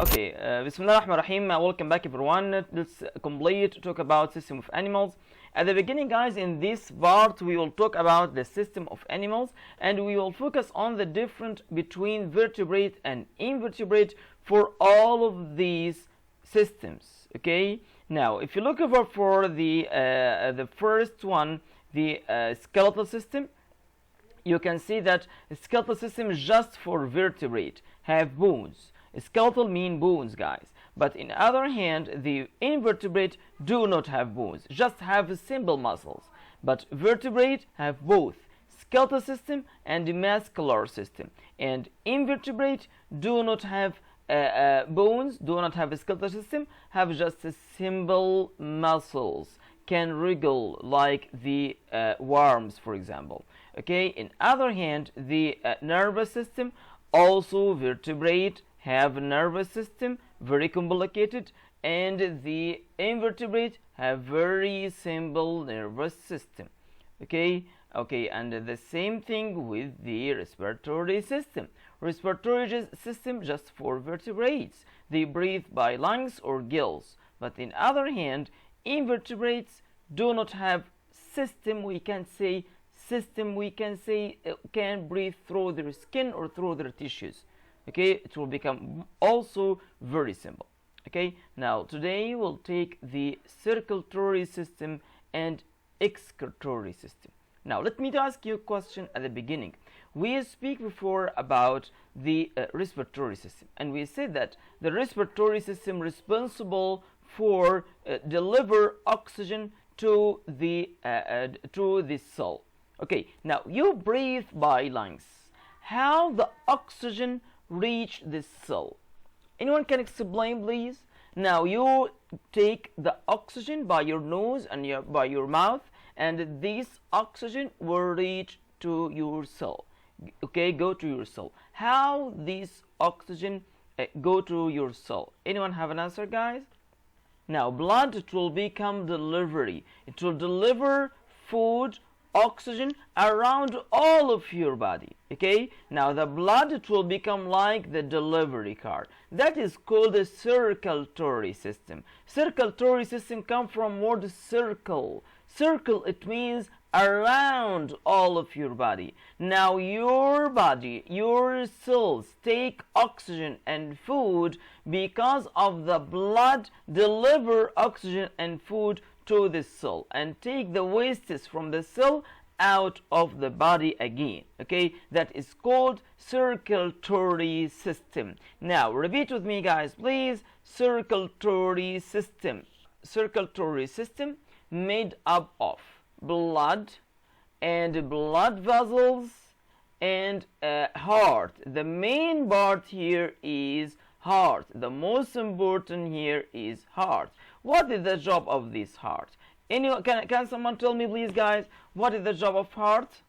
Bismillah ar-Rahman ar-Rahim. Welcome back, everyone. Let's complete talk about system of animals. At the beginning, guys, in this part, we will talk about the system of animals, and we will focus on the difference between vertebrate and invertebrate for all of these systems. Okay. Now, if you look over for the first one, the skeletal system, you can see that the skeletal system is just for vertebrate, have bones. Skeletal mean bones, guys. But in other hand, the invertebrate do not have bones, just have simple muscles. But vertebrate have both skeletal system and the muscular system. And invertebrate do not have bones, do not have a skeletal system, have just a simple muscles, can wriggle like the worms, for example. Okay. In other hand, the nervous system, also vertebrate have a nervous system, very complicated, and the invertebrate have very simple nervous system. Okay, and the same thing with the respiratory system. Respiratory system just for vertebrates. They breathe by lungs or gills. But in other hand, invertebrates do not have system. We can say can breathe through their skin or through their tissues. Okay, it will become also very simple. Okay, now today we'll take the circulatory system and excretory system. Now let me ask you a question at the beginning. We speak before about the respiratory system, and we said that the respiratory system responsible for deliver oxygen to the cell. Okay, now you breathe by lungs. How the oxygen reach this cell? Anyone can explain, please? Now you take the oxygen by your nose and by your mouth, and this oxygen will reach to your cell. Okay, go to your cell. How this oxygen go to your cell? Anyone have an answer, guys? Now blood, it will become delivery. It will deliver food, oxygen around all of your body. Okay, now the blood, it will become like the delivery car. That is called the circulatory system. Circulatory system come from word circle. Circle, it means around all of your body. Now your body, your cells take oxygen and food because of the blood deliver oxygen and food to the cell and take the wastes from the cell out of the body again. Okay, that is called circulatory system. Now repeat with me, guys, please. Circulatory system. Circulatory system made up of blood and blood vessels and heart. The main part here is heart. The most important here is heart. What is the job of this heart? Anyone, can someone tell me, please, guys, what is the job of heart?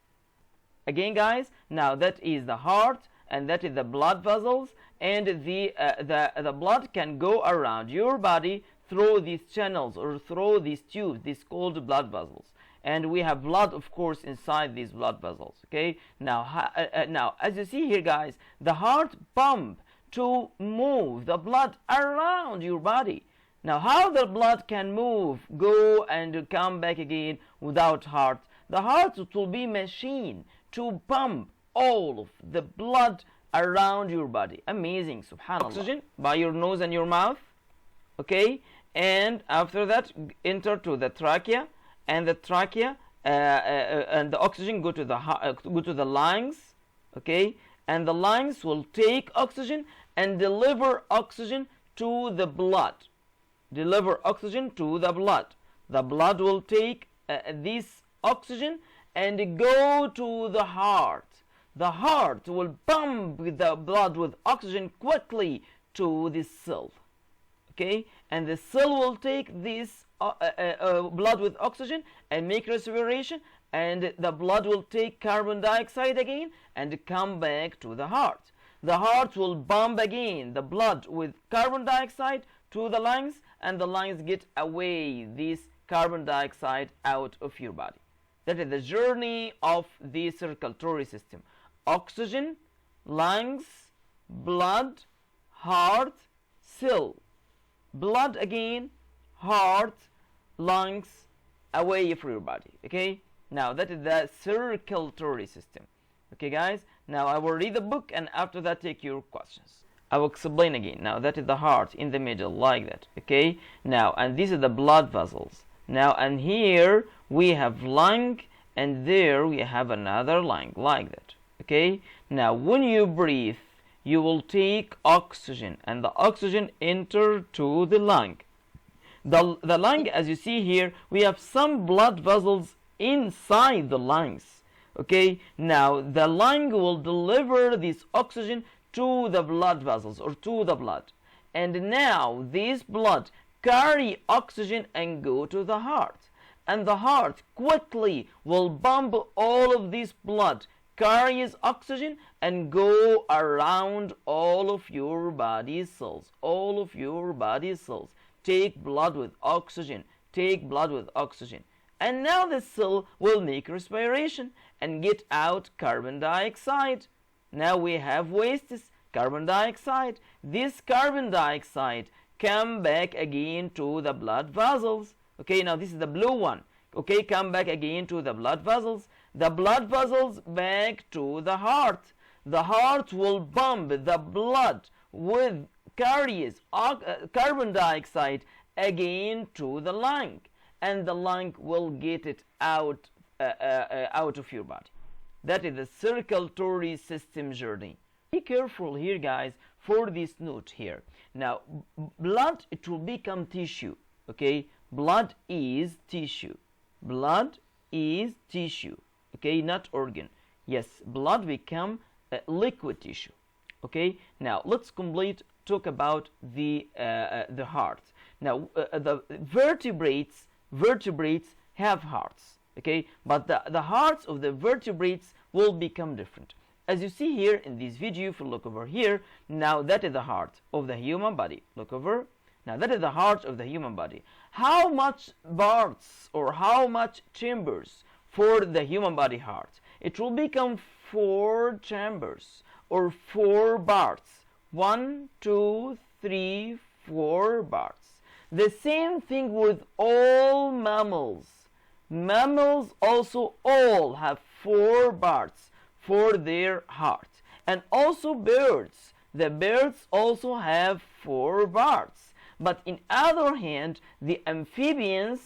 Again, guys, now that is the heart, and that is the blood vessels, and the blood can go around your body through these channels or through these tubes, these called blood vessels. And we have blood, of course, inside these blood vessels. Okay, now as you see here, guys, the heart pump to move the blood around your body. Now, how the blood can move, go and come back again without heart? The heart will be machine to pump all of the blood around your body. Amazing, subhanallah. Oxygen by your nose and your mouth. Okay, and after that enter to the trachea, and the trachea and the oxygen go to the lungs. Okay, and the lungs will take oxygen and deliver oxygen to the blood. Deliver oxygen to the blood. The blood will take this oxygen and go to the heart. The heart will pump the blood with oxygen quickly to the cell. Okay, and the cell will take this blood with oxygen and make respiration, and the blood will take carbon dioxide again and come back to the heart. The heart will pump again the blood with carbon dioxide to the lungs, and the lungs get away this carbon dioxide out of your body. That is the journey of the circulatory system. Oxygen, lungs, blood, heart, cell, blood again, heart, lungs, away from your body. Okay, now that is the circulatory system. Okay guys, now I will read the book and after that take your questions. I will explain again. Now that is the heart in the middle, like that. Okay, now and these are the blood vessels. Now and here we have lung, and there we have another lung, like that. Okay, now when you breathe, you will take oxygen, and the oxygen enter to the lung. The lung, as you see here, we have some blood vessels inside the lungs. Okay, now the lung will deliver this oxygen to the blood vessels or to the blood, and now this blood carry oxygen and go to the heart, and the heart quickly will pump all of this blood, carries oxygen and go around all of your body cells. All of your body cells take blood with oxygen, take blood with oxygen, and now the cell will make respiration and get out carbon dioxide. Now we have wastes, carbon dioxide. This carbon dioxide come back again to the blood vessels. Okay, now this is the blue one. Okay, come back again to the blood vessels. The blood vessels back to the heart. The heart will pump the blood with carries carbon dioxide again to the lung, and the lung will get it out of your body. That is the circulatory system journey. Be careful here, guys, for this note here. Now, blood, it will become tissue. Okay, blood is tissue. Blood is tissue. Okay, not organ. Yes, blood become liquid tissue. Okay, now let's talk about the heart. Now, the vertebrates have hearts. Okay, but the hearts of the vertebrates will become different. As you see here in this video, if you look over here, now that is the heart of the human body. Look over. Now that is the heart of the human body. How much parts or how much chambers for the human body heart? It will become 4 chambers or 4 parts. 1, 2, 3, 4 parts. The same thing with all mammals. Mammals also all have 4 parts for their heart, and also birds. The birds also have 4 parts. But in other hand, the amphibians,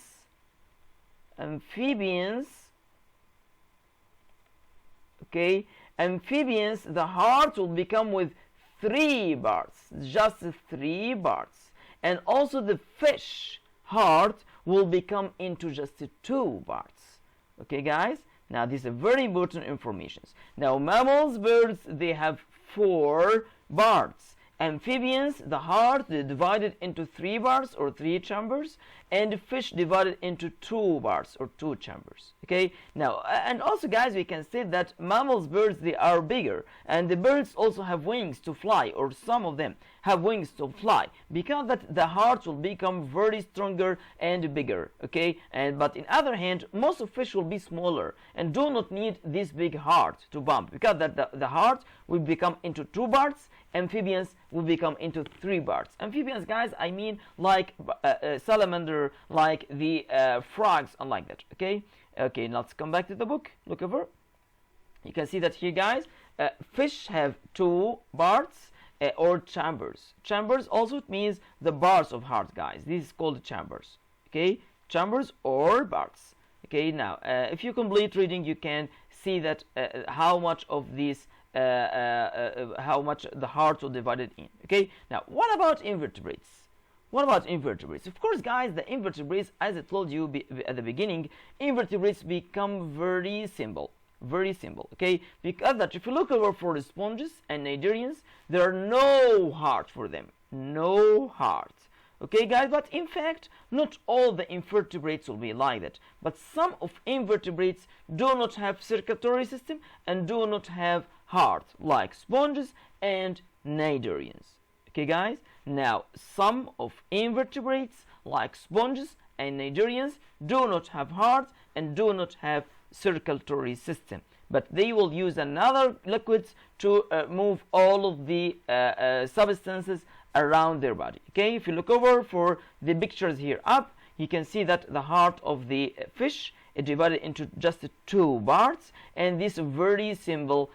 okay, amphibians, the heart will become with 3 parts, just 3 parts, and also the fish heart will become into just 2 parts. Okay, guys. Now, this is very important information. Now, mammals, birds, they have 4 parts. Amphibians, the heart, they divided into 3 parts or 3 chambers, and fish divided into 2 parts or 2 chambers. Okay, now, and also, guys, we can say that mammals, birds, they are bigger, and the birds also have wings to fly, or some of them have wings to fly, because that the heart will become very stronger and bigger. Okay, and but in other hand, most of fish will be smaller and do not need this big heart to pump, because that the heart will become into 2 parts. Amphibians will become into 3 parts. Amphibians, guys, I mean like salamander, like the frogs, and like that. Okay, okay. Now let's come back to the book. Look over. You can see that here, guys. Fish have 2 parts or chambers. Chambers also it means the parts of heart, guys. This is called chambers. Okay, chambers or parts. Okay. Now, if you complete reading, you can see that how much of these. How much the heart will divided in. Okay, now what about invertebrates? What about invertebrates? Of course, guys, the invertebrates, as I told you at the beginning, invertebrates become very simple. Okay, because that if you look over for the sponges and cnidarians, there are no heart for them. No heart. Okay, guys, but in fact, not all the invertebrates will be like that. But some of invertebrates do not have circulatory system and do not have heart, like sponges and cnidarians. Okay, guys, now some of invertebrates, like sponges and cnidarians, do not have heart and do not have circulatory system, but they will use another liquids to move all of the substances around their body. Okay, if you look over for the pictures here up, you can see that the heart of the fish is divided into just two parts, and this very simple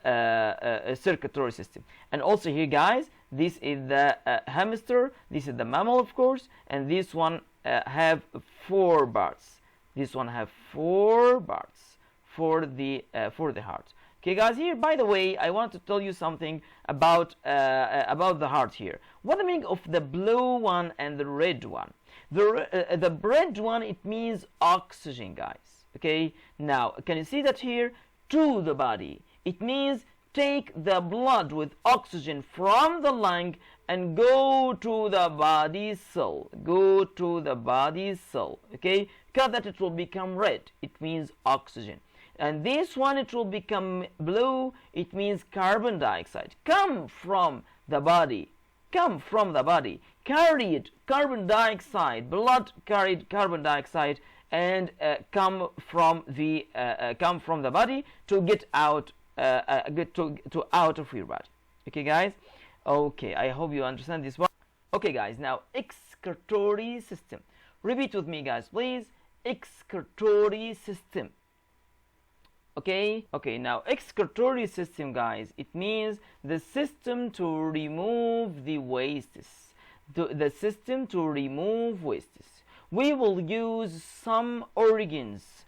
circulatory system. And also here, guys, this is the hamster, this is the mammal, of course, and this one have four parts. This one have four parts for the heart. Okay, guys, here, by the way, I want to tell you something about the heart here. What the meaning of the blue one and the red one? The red one, it means oxygen, guys. Okay, now can you see that here? To the body, it means take the blood with oxygen from the lung and go to the body cell. Go to the body cell. Okay, because that it will become red. It means oxygen. And this one, it will become blue. It means carbon dioxide. Come from the body. Come from the body. Carried carbon dioxide. Blood carried carbon dioxide, and come from the body to get out to out of your body. Okay, guys. Okay, I hope you understand this one. Okay, guys. Now, excretory system. Repeat with me, guys, please. Excretory system. Okay, now excretory system, guys, it means the system to remove the wastes. The system to remove wastes. We will use some organs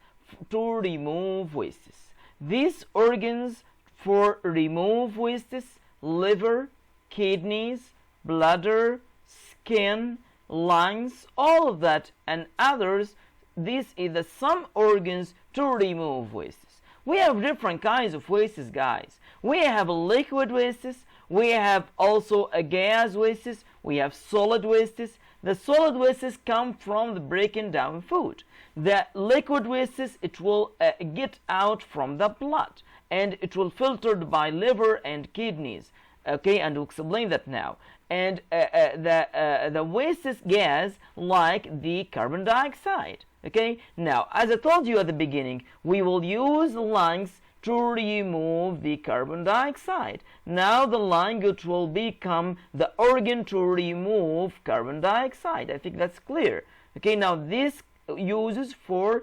to remove wastes. These organs for remove wastes: liver, kidneys, bladder, skin, lungs, all of that and others. This is the some organs to remove wastes. We have different kinds of wastes, guys. We have liquid wastes. We have also a gas wastes. We have solid wastes. The solid wastes come from the breaking down food. The liquid wastes, it will get out from the blood, and it will filtered by liver and kidneys. Okay, and we'll explain that now. And the wastes gas like the carbon dioxide. Okay, now as I told you at the beginning, we will use the lungs to remove the carbon dioxide. Now the lung, it will become the organ to remove carbon dioxide. I think that's clear. Okay, now this uses for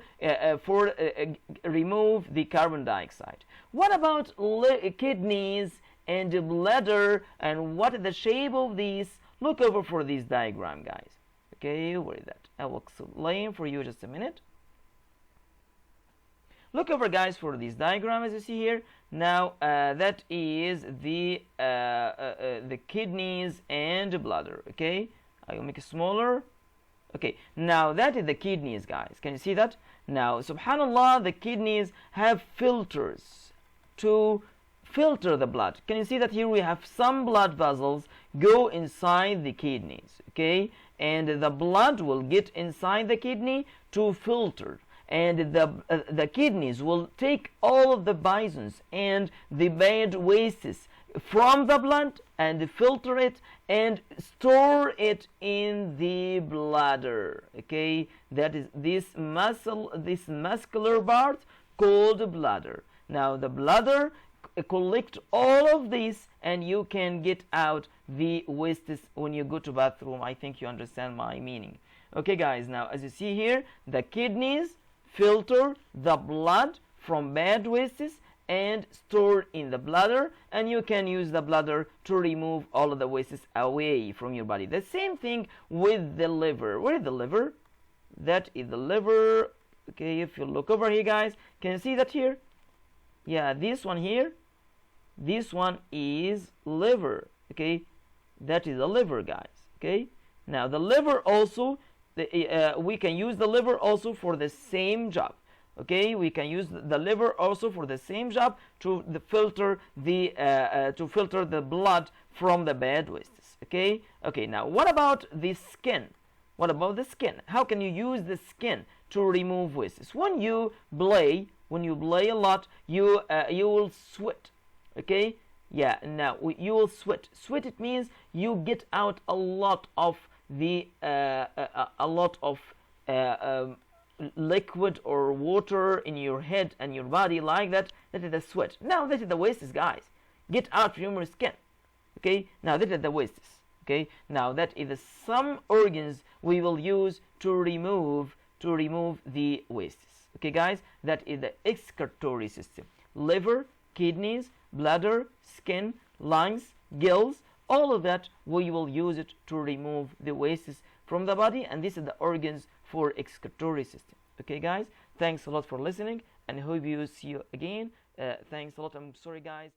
remove the carbon dioxide. What about kidneys and the bladder, and what is the shape of these? Look over for this diagram, guys. Okay, where is that? I will explain for you just a minute. Look over, guys, for this diagram as you see here. Now that is the kidneys and the bladder. Okay, I will make it smaller. Okay, now that is the kidneys, guys. Can you see that? Now, subhanallah, the kidneys have filters to filter the blood. Can you see that here we have some blood vessels go inside the kidneys, okay? And the blood will get inside the kidney to filter. And the kidneys will take all of the poisons and the bad wastes from the blood and filter it and store it in the bladder. Okay, that is this muscular part called bladder. Now the bladder collect all of this, and you can get out the wastes when you go to bathroom. I think you understand my meaning. Okay, guys. Now as you see here, the kidneys filter the blood from bad wastes and store in the bladder, and you can use the bladder to remove all of the wastes away from your body. The same thing with the liver. Where is the liver? That is the liver. Okay, if you look over here, guys, can you see that here? Yeah, this one here, this one is liver. Okay, that is the liver, guys. Okay, now the liver also, we can use the liver also for the same job. Okay, we can use the liver also for the same job to filter the blood from the bad wastes. Okay, now what about the skin? What about the skin? How can you use the skin to remove wastes? When you play a lot, you will sweat. Okay, yeah. Now you will sweat. Sweat, it means you get out a lot of the liquid or water in your head and your body like that. That is the sweat. Now that is the wastes, guys. Get out from your skin. Okay, now that is the wastes. Okay, now that is the some organs we will use to remove the wastes. Okay, guys, that is the excretory system. Liver, kidneys, bladder, skin, lungs, gills, all of that we will use it to remove the wastes from the body, and this is the organs for excretory system. Okay, guys, thanks a lot for listening, and hope you see you again. Thanks a lot. I'm sorry, guys.